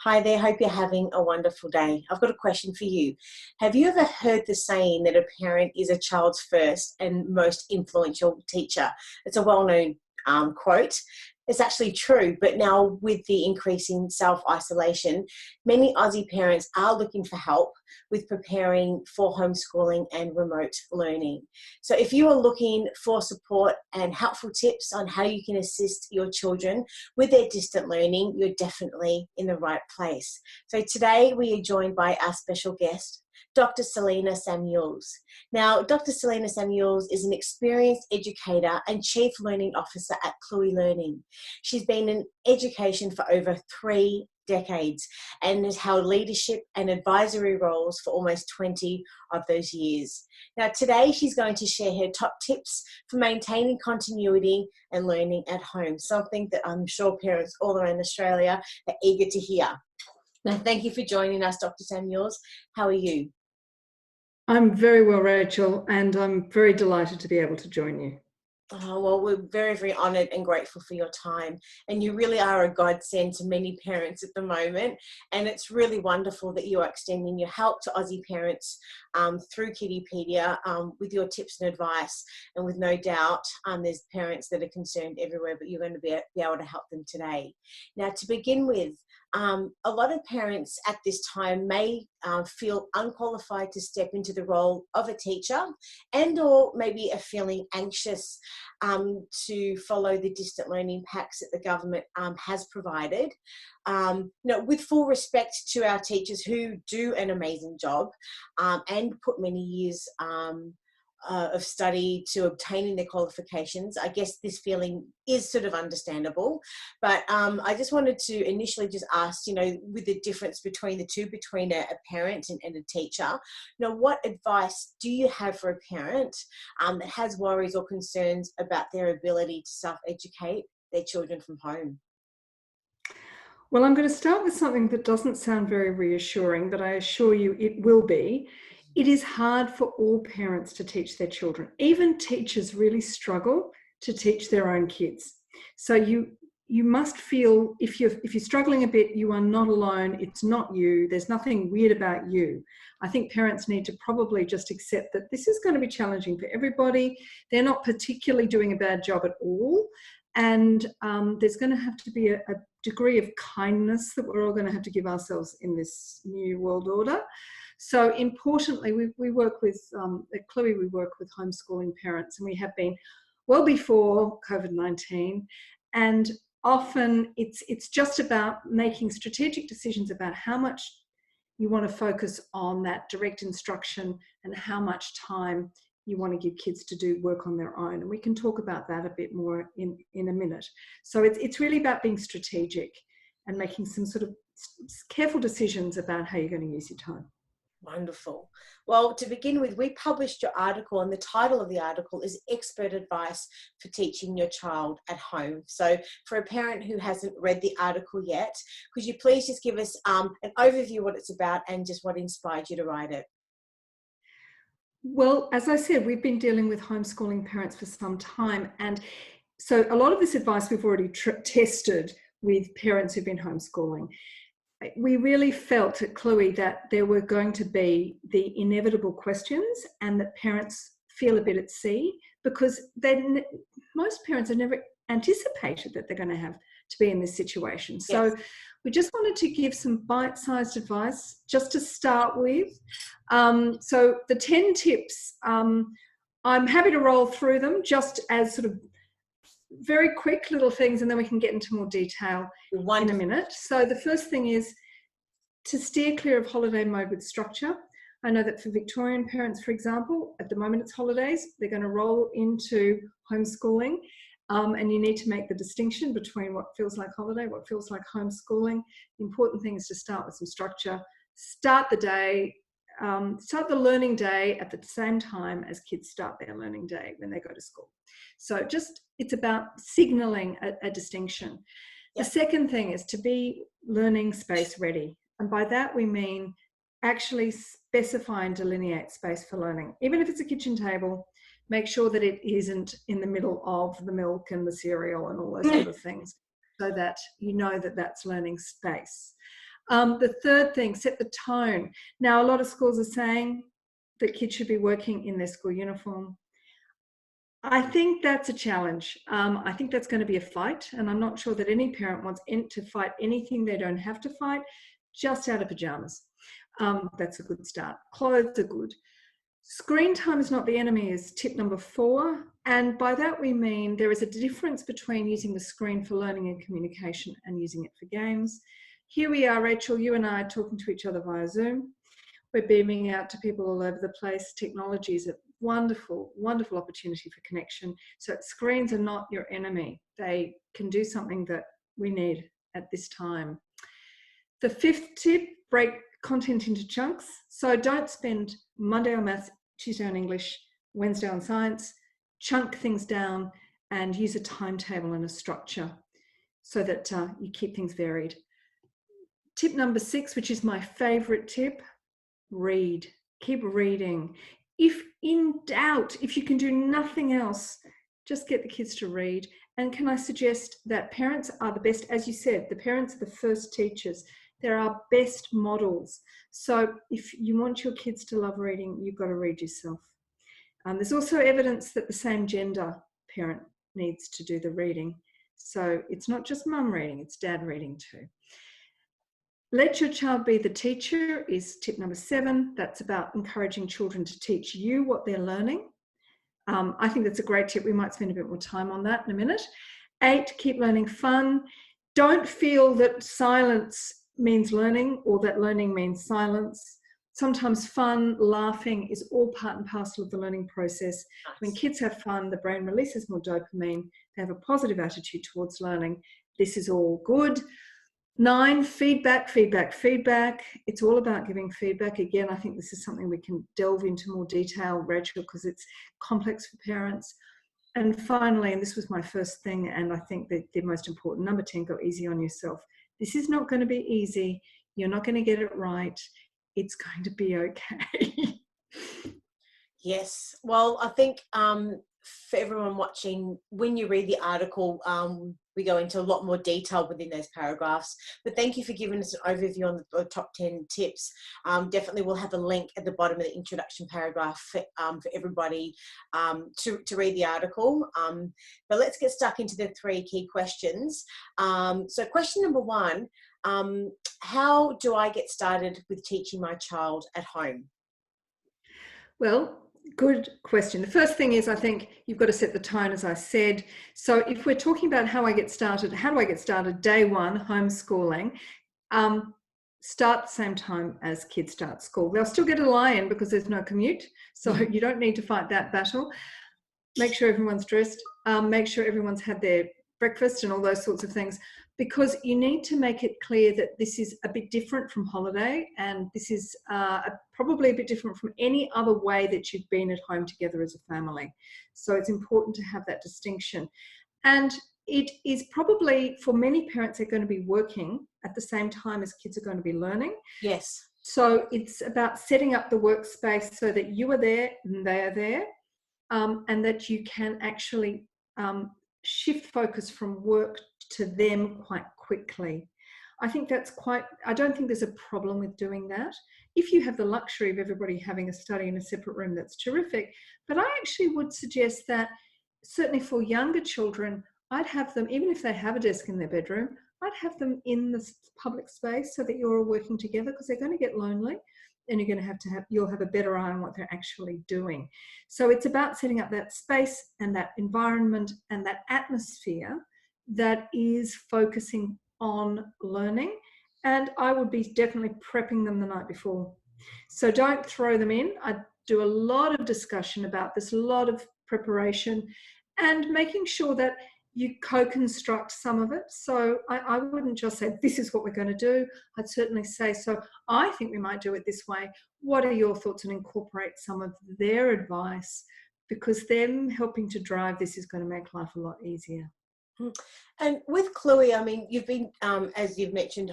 Hi there, hope you're having a wonderful day. I've got a question for you. Have you ever heard the saying that a parent is a child's first and most influential teacher? It's a well-known quote. It's actually true, but now with the increasing self-isolation, many Aussie parents are looking for help with preparing for homeschooling and remote learning. So if you are looking for support and helpful tips on how you can assist your children with their distant learning, you're definitely in the right place. So today we are joined by our special guest, Dr. Selina Samuels. Now, Dr. Selina Samuels is an experienced educator and Chief Learning Officer at Cluey Learning. She's been in education for over 3 decades and has held leadership and advisory roles for almost 20 of those years. Now, today she's going to share her top tips for maintaining continuity and learning at home, something that I'm sure parents all around Australia are eager to hear. Now, thank you for joining us, Dr. Samuels. How are you? I'm very well, Rachel, and I'm very delighted to be able to join you. Oh, well, we're very, very honoured and grateful for your time. And you really are a godsend to many parents at the moment. And it's really wonderful that you are extending your help to Aussie parents through Kiddipedia with your tips and advice. And with no doubt, there's parents that are concerned everywhere, but you're going to be able to help them today. Now, to begin with, a lot of parents at this time may feel unqualified to step into the role of a teacher, and or maybe are feeling anxious to follow the distant learning packs that the government has provided. With full respect to our teachers who do an amazing job and put many years of study to obtaining their qualifications, I guess this feeling is sort of understandable. But I just wanted to initially just ask, with the difference between the two, between a parent and a teacher, what advice do you have for a parent that has worries or concerns about their ability to self-educate their children from home? Well, I'm going to start with something that doesn't sound very reassuring, but I assure you it will be. It is hard for all parents to teach their children. Even teachers really struggle to teach their own kids. So you must feel, if you're struggling a bit, you are not alone. It's not you. There's nothing weird about you. I think parents need to probably just accept that this is going to be challenging for everybody. They're not particularly doing a bad job at all. And there's going to have to be a degree of kindness that we're all going to have to give ourselves in this new world order. So importantly, we work with, at Cluey, we work with homeschooling parents, and we have been well before COVID-19. And often it's just about making strategic decisions about how much you want to focus on that direct instruction and how much time you want to give kids to do work on their own. And we can talk about that a bit more in a minute. So it's really about being strategic and making some sort of careful decisions about how you're going to use your time. Wonderful. Well, to begin with, we published your article, and the title of the article is Expert Advice for Teaching Your Child at Home. So for a parent who hasn't read the article yet, could you please just give us an overview of what it's about and just what inspired you to write it? Well, as I said, we've been dealing with homeschooling parents for some time. And so a lot of this advice we've already tested with parents who've been homeschooling. We really felt at Cluey that there were going to be the inevitable questions and that parents feel a bit at sea because most parents have never anticipated that they're going to have to be in this situation. So yes, we just wanted to give some bite-sized advice just to start with. So the 10 tips, I'm happy to roll through them just as sort of very quick little things, and then we can get into more detail in a minute. So the first thing is to steer clear of holiday mode with structure. I know that for Victorian parents, for example, at the moment it's holidays, they're going to roll into homeschooling, and you need to make the distinction between what feels like holiday, what feels like homeschooling. The important thing is to start with some structure, start the day, start the learning day at the same time as kids start their learning day when they go to school. So it's about signaling a distinction. Yep. The second thing is to be learning space ready. And by that we mean actually specify and delineate space for learning. Even if it's a kitchen table, make sure that it isn't in the middle of the milk and the cereal and all those other things, so that you know that that's learning space. The third thing, set the tone. Now, a lot of schools are saying that kids should be working in their school uniform. I think that's a challenge. I think that's going to be a fight, and I'm not sure that any parent wants to fight anything they don't have to fight, just out of pajamas. That's a good start. Clothes are good. Screen time is not the enemy is tip number 4. And by that we mean there is a difference between using the screen for learning and communication and using it for games. Here we are, Rachel, you and I are talking to each other via Zoom. We're beaming out to people all over the place. Technology is a wonderful, wonderful opportunity for connection. So screens are not your enemy. They can do something that we need at this time. The 5th tip, break content into chunks. So don't spend Monday on maths, Tuesday on English, Wednesday on science. Chunk things down and use a timetable and a structure so that you keep things varied. Tip number 6, which is my favorite tip, read. Keep reading. If in doubt, if you can do nothing else, just get the kids to read. And can I suggest that parents are the best, as you said, the parents are the first teachers. They're our best models. So if you want your kids to love reading, you've got to read yourself. There's also evidence that the same gender parent needs to do the reading. So it's not just mum reading, it's dad reading too. Let your child be the teacher is tip number 7. That's about encouraging children to teach you what they're learning. I think that's a great tip. We might spend a bit more time on that in a minute. 8, keep learning fun. Don't feel that silence means learning or that learning means silence. Sometimes fun, laughing is all part and parcel of the learning process. When kids have fun, the brain releases more dopamine. They have a positive attitude towards learning. This is all good. 9, feedback, feedback, feedback. It's all about giving feedback. Again, I think this is something we can delve into more detail, Rachel, because it's complex for parents. And finally, and this was my first thing, and I think that the most important, number 10, go easy on yourself. This is not going to be easy. You're not going to get it right. It's going to be okay. Yes. Well, I think for everyone watching, when you read the article, we go into a lot more detail within those paragraphs. But thank you for giving us an overview on the top 10 tips. Definitely we'll have a link at the bottom of the introduction paragraph for everybody to read the article. But let's get stuck into the 3 key questions. So question number 1, how do I get started with teaching my child at home? Well, good question. The first thing is, I think you've got to set the tone, as I said. So if we're talking about how do I get started, day 1, homeschooling, start the same time as kids start school. They'll still get a lie-in because there's no commute, so you don't need to fight that battle. Make sure everyone's dressed, make sure everyone's had their breakfast and all those sorts of things, because you need to make it clear that this is a bit different from holiday, and this is probably a bit different from any other way that you've been at home together as a family. So it's important to have that distinction. And it is probably, for many parents, they're going to be working at the same time as kids are going to be learning. Yes. So it's about setting up the workspace so that you are there and they are there, and that you can actually shift focus from work to them quite quickly. I think I don't think there's a problem with doing that. If you have the luxury of everybody having a study in a separate room, that's terrific. But I actually would suggest that certainly for younger children, I'd have them, even if they have a desk in their bedroom, I'd have them in the public space so that you're all working together, because they're going to get lonely, and you're going to you'll have a better eye on what they're actually doing. So it's about setting up that space and that environment and that atmosphere that is focusing on learning. And I would be definitely prepping them the night before. So don't throw them in. I do a lot of discussion about this, a lot of preparation, and making sure that you co-construct some of it. So I wouldn't just say, this is what we're going to do. I'd certainly say, so I think we might do it this way. What are your thoughts? And incorporate some of their advice, because them helping to drive this is going to make life a lot easier. And with Cluey, I mean, you've been, as you've mentioned,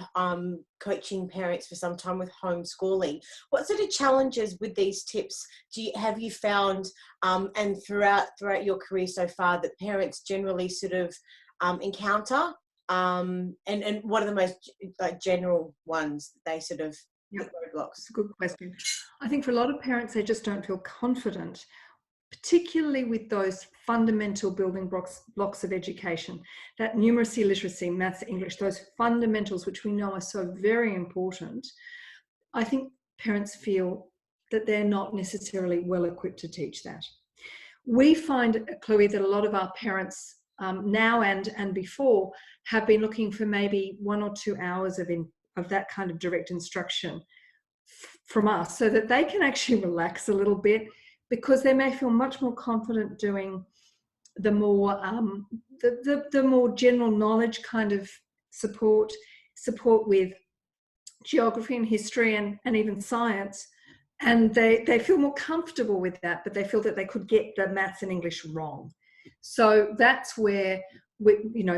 coaching parents for some time with homeschooling. What sort of challenges with these tips have you found, and throughout your career so far, that parents generally sort of encounter And what are the most like general ones that they sort of Yep. hit roadblocks? It's a good question. I think for a lot of parents, they just don't feel confident, particularly with those fundamental building blocks of education, that numeracy, literacy, maths, English, those fundamentals which we know are so very important. I think parents feel that they're not necessarily well equipped to teach that. We find, Chloe, that a lot of our parents now and before have been looking for maybe 1 or 2 hours of that kind of direct instruction from us, so that they can actually relax a little bit, because they may feel much more confident doing the more the more general knowledge kind of support with geography and history and even science, and they feel more comfortable with that, but they feel that they could get the maths and English wrong. So that's where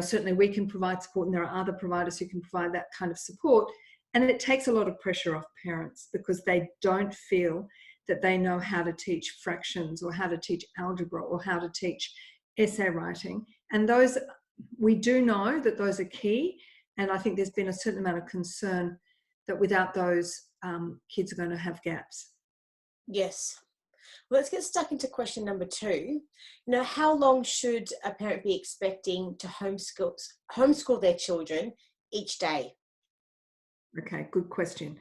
certainly we can provide support, and there are other providers who can provide that kind of support. And it takes a lot of pressure off parents, because they don't feel that they know how to teach fractions or how to teach algebra or how to teach essay writing. And those, we do know that those are key. And I think there's been a certain amount of concern that without those, kids are going to have gaps. Yes. Well, let's get stuck into question number 2. How long should a parent be expecting to homeschool their children each day? Okay, good question.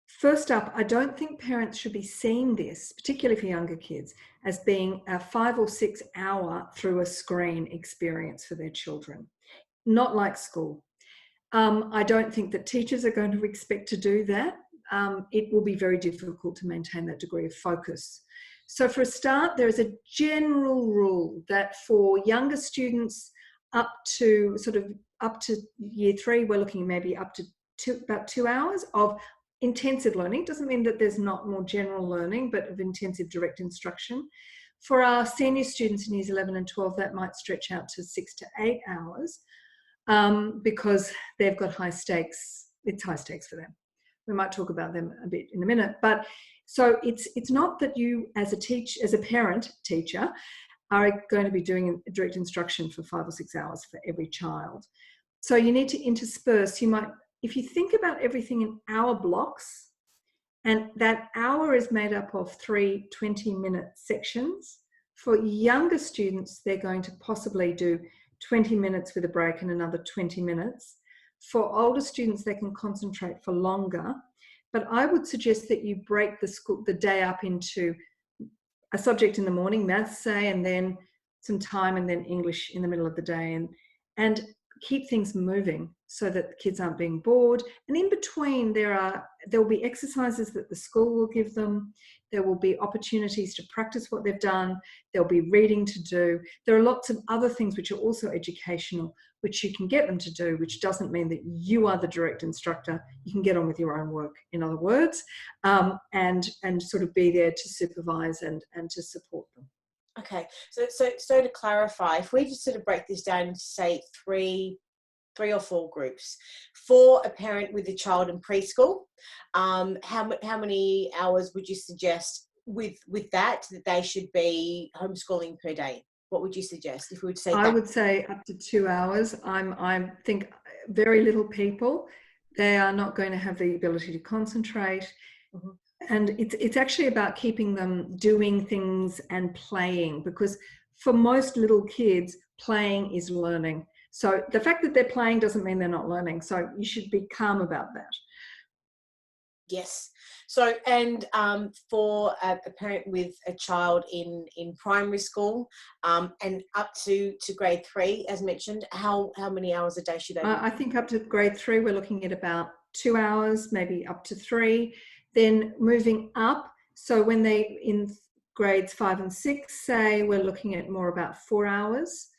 First up, I don't think parents should be seeing this, particularly for younger kids, as being a 5 or 6 hour through a screen experience for their children. Not like school. I don't think that teachers are going to expect to do that. It will be very difficult to maintain that degree of focus. So for a start, there is a general rule that for younger students up to year 3, we're looking maybe up to about 2 hours of intensive learning. Doesn't mean that there's not more general learning, but of intensive direct instruction. For our senior students in years 11 and 12, that might stretch out to 6 to 8 hours. Because they've got high stakes. It's high stakes for them. We might talk about them a bit in a minute. But so it's not that you as a parent teacher are going to be doing direct instruction for 5 or 6 hours for every child. So you need to intersperse. You might, if you think about everything in hour blocks, and that hour is made up of 3 20-minute sections. For younger students, they're going to possibly do 20 minutes with a break and another 20 minutes. For older students, they can concentrate for longer. But I would suggest that you break the day up into a subject in the morning, maths, say, and then some time, and then English in the middle of the day, and keep things moving so that the kids aren't being bored. And in between, there will be exercises that the school will give them. There will be opportunities to practice what they've done. There'll be reading to do. There are lots of other things which are also educational, which you can get them to do, which doesn't mean that you are the direct instructor. You can get on with your own work, in other words, and sort of be there to supervise and to support them. Okay, so to clarify, if we just sort of break this down into, say, three or 4 groups. For a parent with a child in preschool, how many hours would you suggest with that they should be homeschooling per day? What would you suggest if we would say that? I would say up to 2 hours. I think very little people, they are not going to have the ability to concentrate. Mm-hmm. And it's actually about keeping them doing things and playing, because for most little kids, playing is learning. So the fact that they're playing doesn't mean they're not learning. So you should be calm about that. Yes. So, and for a parent with a child in primary school and up to grade 3, as mentioned, how many hours a day should they be? I think up to grade 3, we're looking at about 2 hours, maybe up to 3. Then moving up, so when they in grades 5 and 6, say, we're looking at more about 4 hours.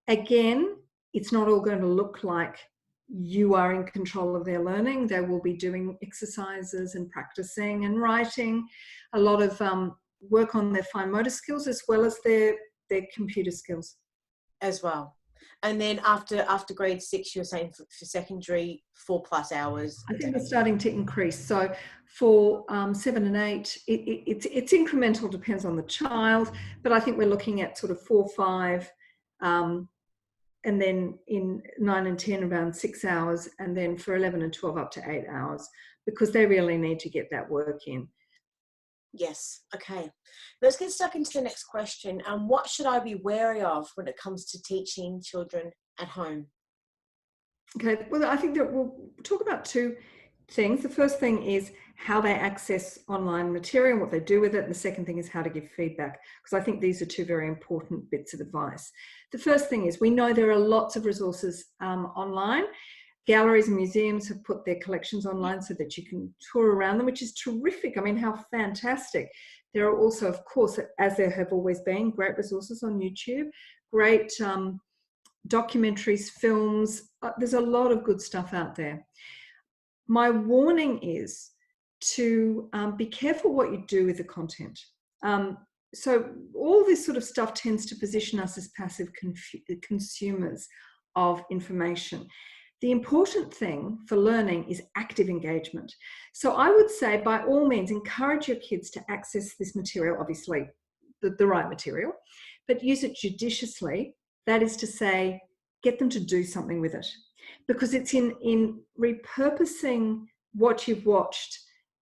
Again, it's not all going to look like you are in control of their learning. They will be doing exercises and practicing and writing, a lot of work on their fine motor skills as well as their computer skills. As well. And then after grade 6, you're saying for secondary, 4+ hours. I think they're starting to increase. So for 7 and 8, it's incremental, depends on the child, but I think we're looking at sort of 4, 5, and then in 9 and 10 around 6 hours, and then for 11 and 12 up to 8 hours, because they really need to get that work in. Yes. Okay. Let's get stuck into the next question. What should I be wary of when it comes to teaching children at home? Okay, well, I think that we'll talk about two things. The first thing is how they access online material, what they do with it. And the second thing is how to give feedback, because I think these are two very important bits of advice. The first thing is we know there are lots of resources online. Galleries and museums have put their collections online so that you can tour around them, which is terrific. I mean, how fantastic. There are also, of course, as there have always been, great resources on YouTube, great documentaries, films. There's a lot of good stuff out there. My warning is to be careful what you do with the content. So all this sort of stuff tends to position us as passive consumers of information. The important thing for learning is active engagement. So I would say, by all means, encourage your kids to access this material, obviously the right material, but use it judiciously. That is to say, get them to do something with it. Because it's in repurposing what you've watched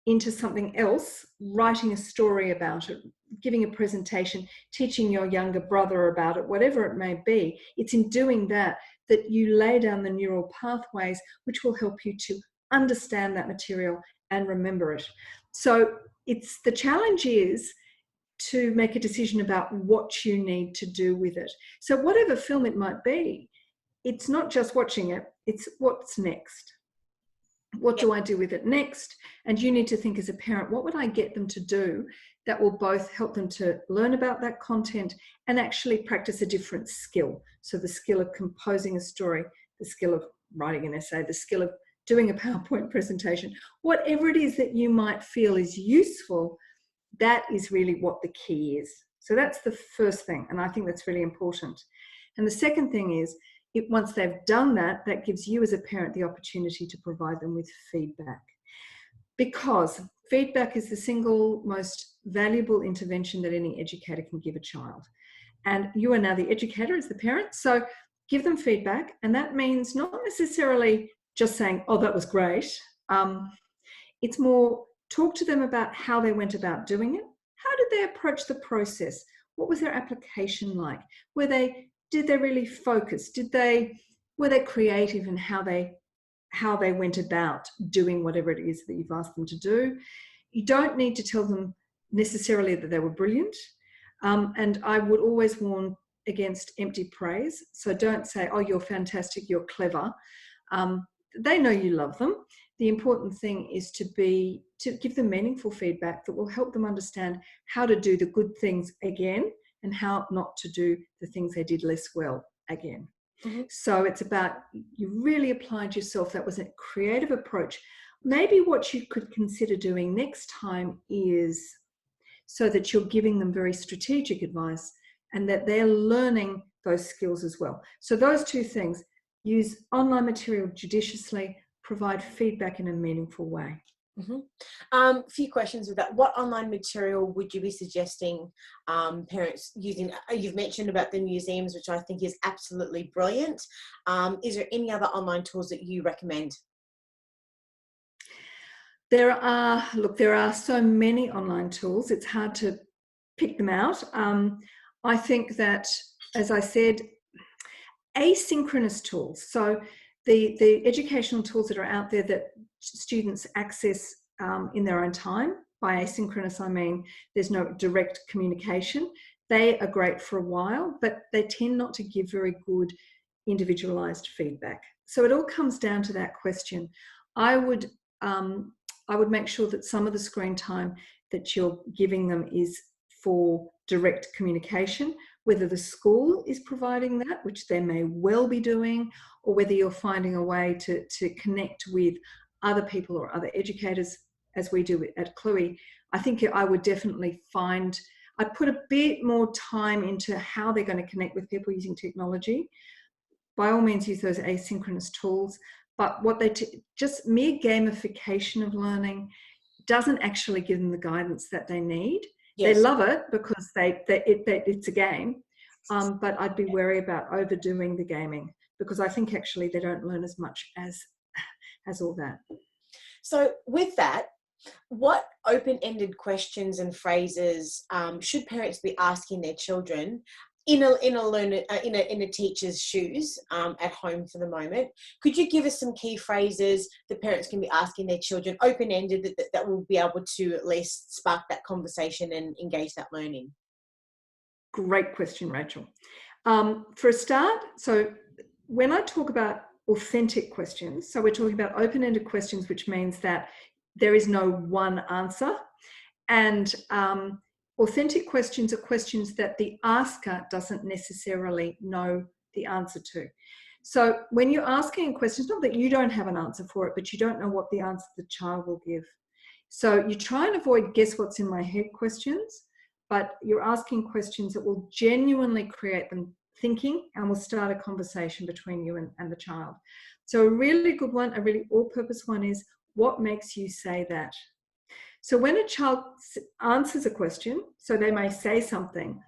into something else, writing a story about it, giving a presentation, teaching your younger brother about it, whatever it may be. It's in doing that that you lay down the neural pathways which will help you to understand that material and remember it. So the challenge is to make a decision about what you need to do with it. So whatever film it might be, it's not just watching it, it's what's next. What do I do with it next? And you need to think as a parent, what would I get them to do that will both help them to learn about that content and actually practice a different skill? So the skill of composing a story, the skill of writing an essay, the skill of doing a PowerPoint presentation, whatever it is that you might feel is useful, that is really what the key is. So that's the first thing, and I think that's really important. And the second thing is, once they've done that, that gives you as a parent the opportunity to provide them with feedback. Because feedback is the single most valuable intervention that any educator can give a child. And you are now the educator as the parent, so give them feedback. And that means not necessarily just saying, oh, that was great. It's more, talk to them about how they went about doing it. How did they approach the process? What was their application like? Did they really focus? Were they creative in how they went about doing whatever it is that you've asked them to do? You don't need to tell them necessarily that they were brilliant. And I would always warn against empty praise. So don't say, oh, you're fantastic, you're clever. They know you love them. The important thing is to give them meaningful feedback that will help them understand how to do the good things again and how not to do the things they did less well again. Mm-hmm. So it's about, you really applied yourself. That was a creative approach. Maybe what you could consider doing next time is, so that you're giving them very strategic advice and that they're learning those skills as well. So those two things: use online material judiciously, provide feedback in a meaningful way. Mm-hmm. A few questions with that. What online material would you be suggesting parents using? You've mentioned about the museums, which I think is absolutely brilliant. Is there any other online tools that you recommend? There are so many online tools, it's hard to pick them out. I think that, as I said, asynchronous tools, so the educational tools that are out there that students access in their own time. By asynchronous, I mean there's no direct communication. They are great for a while, but they tend not to give very good individualized feedback. So it all comes down to that question. I would make sure that some of the screen time that you're giving them is for direct communication, whether the school is providing that, which they may well be doing, or whether you're finding a way to connect with other people or other educators, as we do at Cluey. I think I would definitely I'd put a bit more time into how they're going to connect with people using technology. By all means, use those asynchronous tools, but just mere gamification of learning doesn't actually give them the guidance that they need. Yes. They love it because it's a game, but I'd be wary about overdoing the gaming, because I think actually they don't learn as much as all that. So with that, what open-ended questions and phrases should parents be asking their children in a teacher's shoes at home for the moment? Could you give us some key phrases that parents can be asking their children, open-ended, that will be able to at least spark that conversation and engage that learning? Great question, Rachel. For a start, so when I talk about authentic questions, so we're talking about open-ended questions, which means that there is no one answer. And authentic questions are questions that the asker doesn't necessarily know the answer to. So when you're asking a question, it's not that you don't have an answer for it, but you don't know what the answer the child will give. So you try and avoid guess what's in my head questions, but you're asking questions that will genuinely create them thinking and will start a conversation between you and the child. So a really good one, a really all-purpose one is, what makes you say that? So when a child answers a question, so they may say something,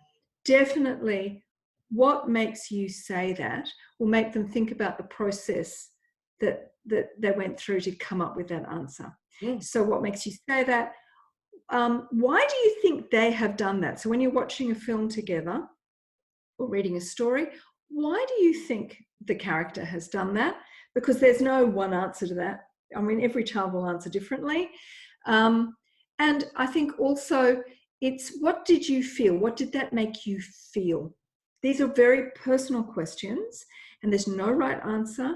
definitely what makes you say that will make them think about the process that they went through to come up with that answer. So what makes you say that? Why do you think they have done that? So when you're watching a film together or reading a story, why do you think the character has done that? Because there's no one answer to that. I mean, every child will answer differently. And I think also it's, what did you feel? What did that make you feel? These are very personal questions, and there's no right answer.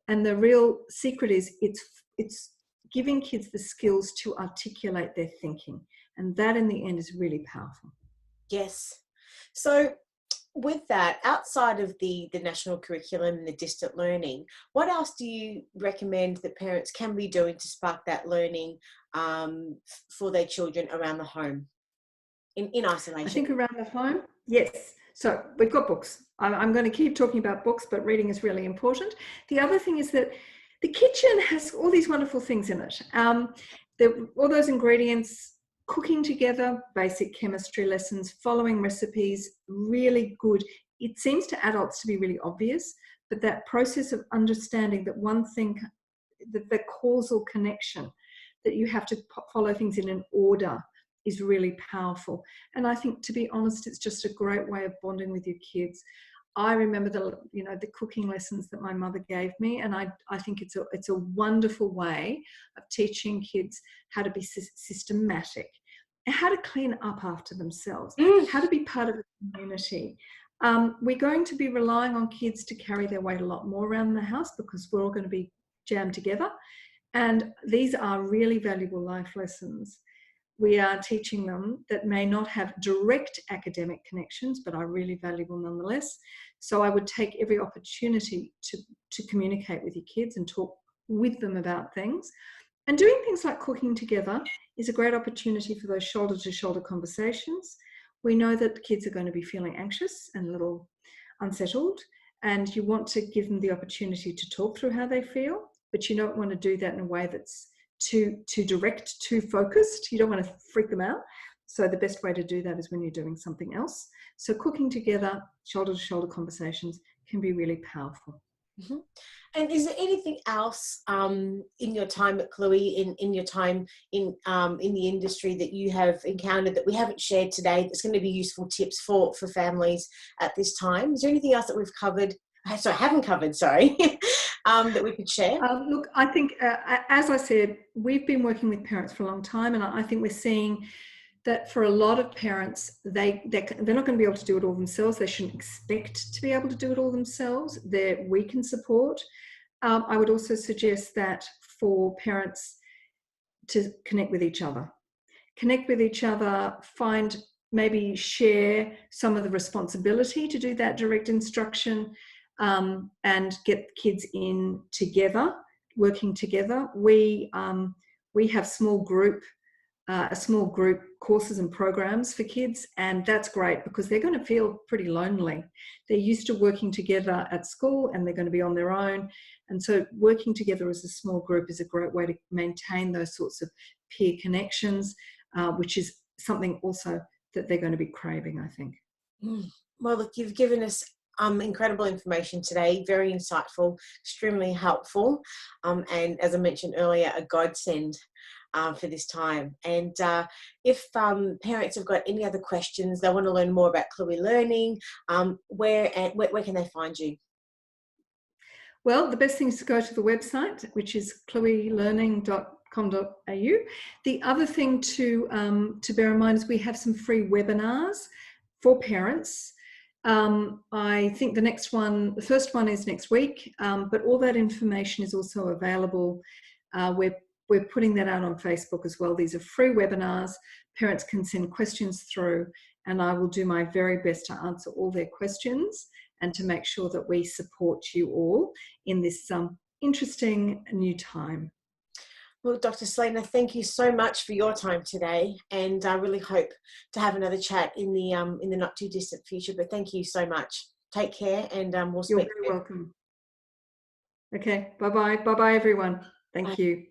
And the real secret is it's giving kids the skills to articulate their thinking. And that in the end is really powerful. Yes. So with that, outside of the national curriculum and the distant learning, what else do you recommend that parents can be doing to spark that learning for their children around the home in isolation? I think around the home, yes. So we've got books. I'm going to keep talking about books, but reading is really important. The other thing is that the kitchen has all these wonderful things in it. All those ingredients, cooking together, basic chemistry lessons, following recipes, really good. It seems to adults to be really obvious, but that process of understanding that one thing, the causal connection, that you have to follow things in an order, is really powerful. And I think, to be honest, it's just a great way of bonding with your kids. I remember the cooking lessons that my mother gave me, and I think it's a wonderful way of teaching kids how to be systematic, and how to clean up after themselves, how to be part of a community. We're going to be relying on kids to carry their weight a lot more around the house, because we're all going to be jammed together. And these are really valuable life lessons. We are teaching them that may not have direct academic connections, but are really valuable nonetheless. So I would take every opportunity to communicate with your kids and talk with them about things. And doing things like cooking together is a great opportunity for those shoulder-to-shoulder conversations. We know that kids are going to be feeling anxious and a little unsettled, and you want to give them the opportunity to talk through how they feel, but you don't want to do that in a way that's too direct, too focused. You don't want to freak them out. So the best way to do that is when you're doing something else. So cooking together, shoulder-to-shoulder conversations can be really powerful. Mm-hmm. And is there anything else in your time at Cluey, in your time in the industry, that you have encountered that we haven't shared today that's going to be useful tips for families at this time? Is there anything else that we've covered? Haven't covered, that we could share? Look, I think, as I said, we've been working with parents for a long time, and I think we're seeing that for a lot of parents, they're not going to be able to do it all themselves. They shouldn't expect to be able to do it all themselves. We can support. I would also suggest that for parents to connect with each other. Maybe share some of the responsibility to do that direct instruction, and get kids in together, working together. We have small group courses and programs for kids, and that's great because they're going to feel pretty lonely. They're used to working together at school, and they're going to be on their own. And so working together as a small group is a great way to maintain those sorts of peer connections, which is something also that they're going to be craving, I think. Well, look, you've given us incredible information today, very insightful, extremely helpful, and as I mentioned earlier, a godsend for this time. And if parents have got any other questions, they want to learn more about Cluey Learning, where can they find you? Well, the best thing is to go to the website, which is clueylearning.com.au. The other thing to bear in mind is we have some free webinars for parents. I think the first one is next week, but all that information is also available. We're putting that out on Facebook as well. These are free webinars. Parents can send questions through, and I will do my very best to answer all their questions and to make sure that we support you all in this interesting new time. Well, Dr. Selina, thank you so much for your time today, and I really hope to have another chat in the not too distant future. But thank you so much. Take care, and we'll speak. You're very welcome. Okay, bye-bye. Bye-bye, everyone. Thank you.